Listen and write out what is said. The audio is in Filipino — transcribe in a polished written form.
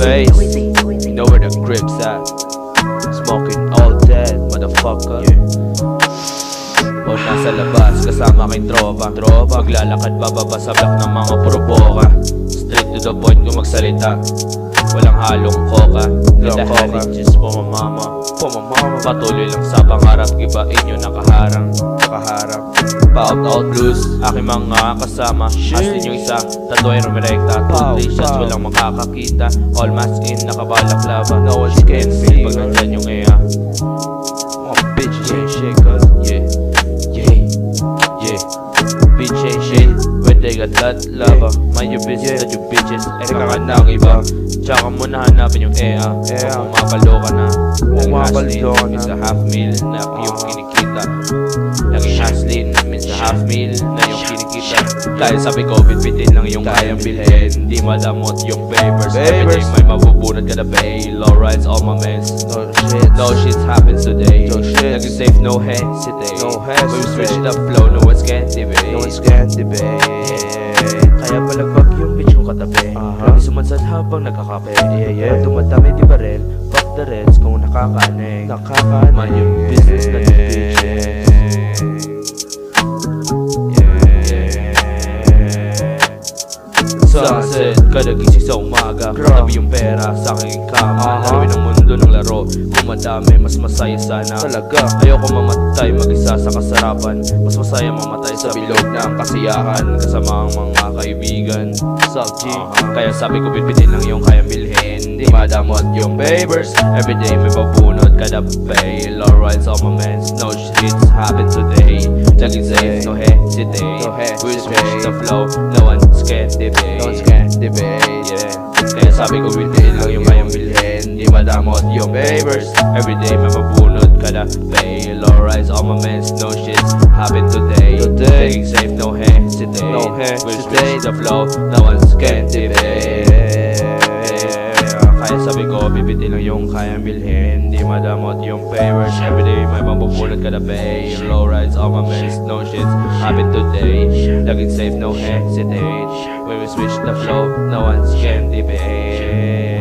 face. You know where the grip's at. Smoking all dead, motherfucker. O nasa labas, kasama kay tropa. Maglalakad bababa sa block ng mga puro boka. Straight to the point kung magsalita, walang halong koka. Ganda heritage po mamama. Patuloy lang sa pangarap, gibain yun nakaharang. Pa-out blues, aking mga kasama. Asin yung isa, tatuay rumirekta. 2-3 shots, walang makakakita. All mask in, nakabalaklava. No one can feel pag nandyan yung EA. Mga bitches ain't shit, cause yeah. Bitch ain't shit when they got that lava. Mind your business that you bitches. Eka ka na ang iba. Tsaka mo na hanapin yung EA. Kung mapalo ka na, laging haslin means a half meal na yung kinikita. Laging haslin means a half meal na yung kinikita. Dahil sabi ko, bitbitin lang yung kayang bilhin. Di madamot yung papers. Everyday may mabubunod ka na pay. Low rides all my mess. No shit happens today. Laging safe, no hesitate. We switch the flow, no one's can debate. Kaya palagbag yung bitch yung katabi. Lagi sumansad habang nagkakape. Pag dumadami di barel, fuck the rest kung nakakaaneg. Man yung business na yung bitches. Sunset, kada gising sa umaga. Katabi yung pera sa aking kama. Laruin ang mundo ng laro. Kung madami, mas masaya sana. Ayoko mamatay mag-isa sa kasarapan. Mas masaya mamatay sa bilog ng kasiyahan. Kasama ang mga kaibigan. Kaya sabi ko bitbitin lang yung kayang bilhin. Di madamot yung papers. Everyday may babunod kada pay. Low rides all my mans. No shits happen today. Laging safe, no hesitate. We switch the flow, no one's can debate. Yeah. Kaya sabi ko bilhin lang yung kayang bilhin. Di madamot yung papers. Everyday may mabunod kada pay. Low rise all my mans, no shits happen today. Laging safe, no hesitate. We switch the flow, no one's can debate. Kaya sabi ko bibitin lang yung kayang bilhin. Di madamot yung papers. Everyday may mabubunod kada pay. Low rise all my mans, no shits happen today. Laging safe, no hesitate. When we switch the flow, no one's can debate.